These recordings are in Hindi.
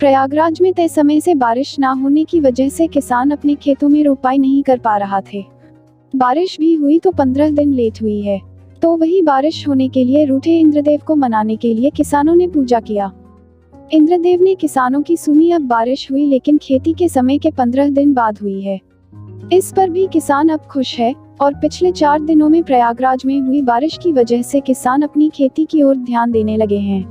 प्रयागराज में तय समय से बारिश ना होने की वजह से किसान अपने खेतों में रोपाई नहीं कर पा रहा थे। बारिश भी हुई तो 15 दिन लेट हुई है। तो वही बारिश होने के लिए रूठे इंद्रदेव को मनाने के लिए किसानों ने पूजा किया। इंद्रदेव ने किसानों की सुनी। अब बारिश हुई लेकिन खेती के समय के 15 दिन बाद हुई है। इस पर भी किसान अब खुश है और पिछले 4 दिनों में प्रयागराज में हुई बारिश की वजह से किसान अपनी खेती की ओर ध्यान देने लगे हैं।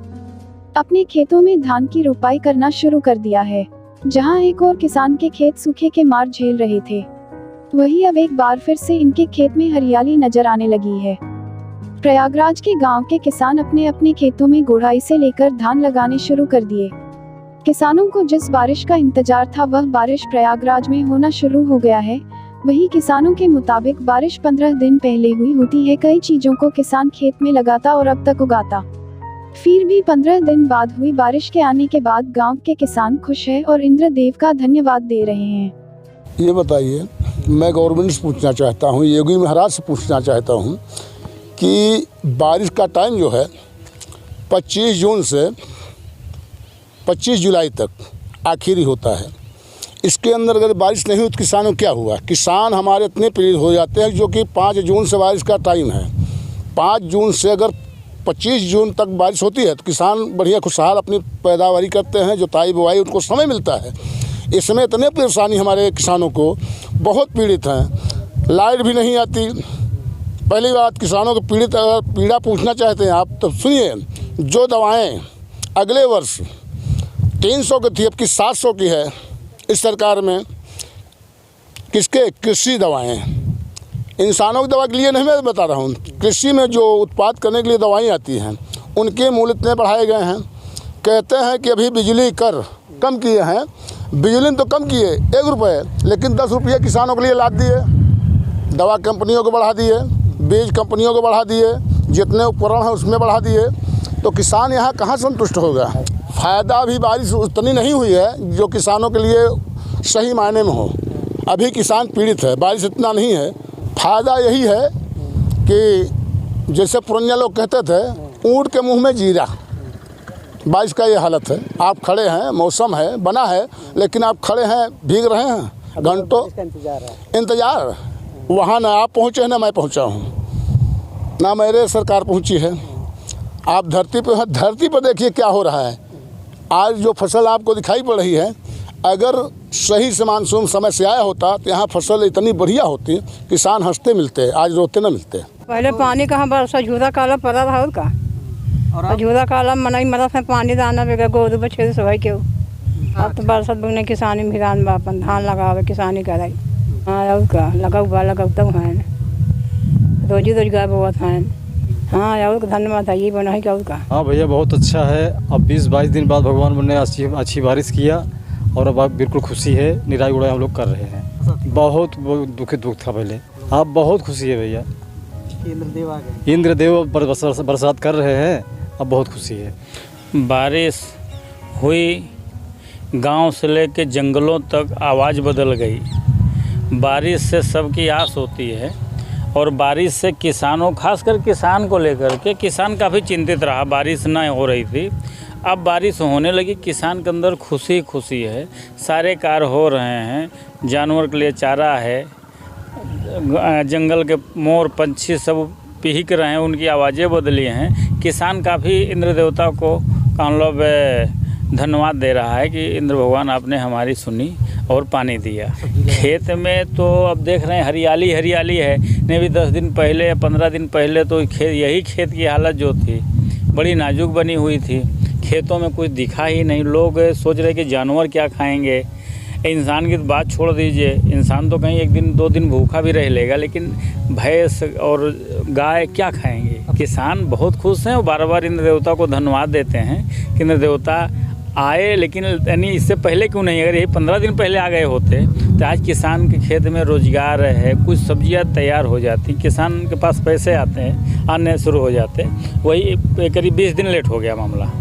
अपने खेतों में धान की रोपाई करना शुरू कर दिया है। जहां एक और किसान के खेत सूखे के मार झेल रहे थे, वही अब एक बार फिर से इनके खेत में हरियाली नजर आने लगी है। प्रयागराज के गांव के किसान अपने अपने खेतों में गोड़ाई से लेकर धान लगाने शुरू कर दिए। किसानों को जिस बारिश का इंतजार था वह बारिश प्रयागराज में होना शुरू हो गया है। वही किसानों के मुताबिक बारिश 15 दिन पहले हुई होती है। कई चीजों को किसान खेत में लगाता और अब तक उगाता, फिर भी 15 दिन बाद हुई बारिश के आने के बाद गांव के किसान खुश है और इंद्रदेव का धन्यवाद दे रहे हैं। ये बताइए, मैं गवर्नमेंट से पूछना चाहता हूँ, योगी महाराज से पूछना चाहता हूँ कि बारिश का टाइम जो है 25 जून से 25 जुलाई तक आखिरी होता है। इसके अंदर अगर बारिश नहीं हुई तो किसानों क्या हुआ? किसान हमारे इतने पीड़ित हो जाते हैं, जो कि 5 जून से बारिश का टाइम है। 5 जून से अगर 25 जून तक बारिश होती है तो किसान बढ़िया खुशहाल अपनी पैदावारी करते हैं, जुताई बुआई उनको समय मिलता है। इस समय इतने परेशानी हमारे किसानों को बहुत पीड़ित हैं, लाइट भी नहीं आती। पहली बात, किसानों को पीड़ा पूछना चाहते हैं आप तो सुनिए। जो दवाएं अगले वर्ष 300 की थी, अब की 700 की है इस सरकार में। किसके? कृषि दवाएं। इंसानों की दवा के लिए नहीं मैं बता रहा हूँ, कृषि में जो उत्पाद करने के लिए दवाएं आती हैं उनके मूल्य इतने बढ़ाए गए हैं। कहते हैं कि अभी बिजली कर कम किए हैं, बिजली तो कम किए 1 रुपये, लेकिन 10 रुपये किसानों के लिए लाद दिए। दवा कंपनियों को बढ़ा दिए, बीज कंपनियों को बढ़ा दिए, जितने उपकरण हैं उसमें बढ़ा दिए। तो किसान यहाँ कहाँ संतुष्ट होगा? फ़ायदा भी बारिश उतनी नहीं हुई है जो किसानों के लिए सही मायने में हो। अभी किसान पीड़ित है, बारिश इतना नहीं है। फ़ायदा यही है कि जैसे पुराने लोग कहते थे, ऊँट के मुंह में जीरा। बारिश का ये हालत है। आप खड़े हैं, मौसम है, बना है, लेकिन आप खड़े हैं, भीग रहे हैं घंटों। इंतजार वहाँ ना आप पहुँचे हैं ना मैं पहुँचा हूँ, ना मेरे सरकार पहुँची है। आप धरती पर देखिए क्या हो रहा है। आज जो फसल आपको दिखाई पड़ रही है, अगर सही से मानसून समय से आया होता तो यहाँ फसल इतनी बढ़िया होती, किसान हंसते मिलते, आज रोते न मिलते। पहले पानी कहाँ बरसा, झूला काला पड़ा था उसका, और झूला काला मनाई मदद से पानी दाना बेगा गोद बछे सवाई क्यों। अब तो बरसात बुने किसानी भिरान बा, अपन धान लगावे किसानी कराई। हाँ उसका लगाता है, रोजी रोजगार बहुत है। हाँ और धन्यवाद है, ये बना है क्या उसका। हाँ भैया बहुत अच्छा है। अब 20-22 दिन बाद भगवान ने अच्छी बारिश किया और अब बिल्कुल खुशी है। निराई गुड़ाई हम लोग कर रहे हैं। बहुत दुख था पहले, अब बहुत खुशी है भैया। इंद्रदेव आ गए, इंद्रदेव बरसात कर रहे हैं, अब बहुत खुशी है। बारिश हुई, गांव से लेके जंगलों तक आवाज़ बदल गई। बारिश से सबकी आस होती है और बारिश से किसानों, खासकर किसान को लेकर के, किसान काफ़ी चिंतित रहा, बारिश न हो रही थी। अब बारिश होने लगी, किसान के अंदर खुशी है। सारे कार्य हो रहे हैं, जानवर के लिए चारा है, जंगल के मोर पंछी सब पीक रहे हैं, उनकी आवाज़ें बदली हैं। किसान काफ़ी इंद्र देवता को धन्यवाद दे रहा है कि इंद्र भगवान आपने हमारी सुनी और पानी दिया। खेत में तो अब देख रहे हैं हरियाली है। नहीं भी 10 दिन पहले या 15 दिन पहले तो यही खेत की हालत जो थी बड़ी नाजुक बनी हुई थी। खेतों में कुछ दिखा ही नहीं। लोग सोच रहे कि जानवर क्या खाएंगे। इंसान की बात छोड़ दीजिए, इंसान तो कहीं 1 दिन 2 दिन भूखा भी रह लेगा, लेकिन भैंस और गाय क्या खाएंगे। किसान बहुत खुश हैं और बार इंद्र देवता को धन्यवाद देते हैं कि इंद्र देवता आए, लेकिन यानी इससे पहले क्यों नहीं। अगर यही 15 दिन पहले आ गए होते तो आज किसान के खेत में रोजगार है, कुछ सब्जियां तैयार हो जाती, किसान के पास पैसे आते हैं, आने शुरू हो जाते। वही करीब 20 दिन लेट हो गया मामला।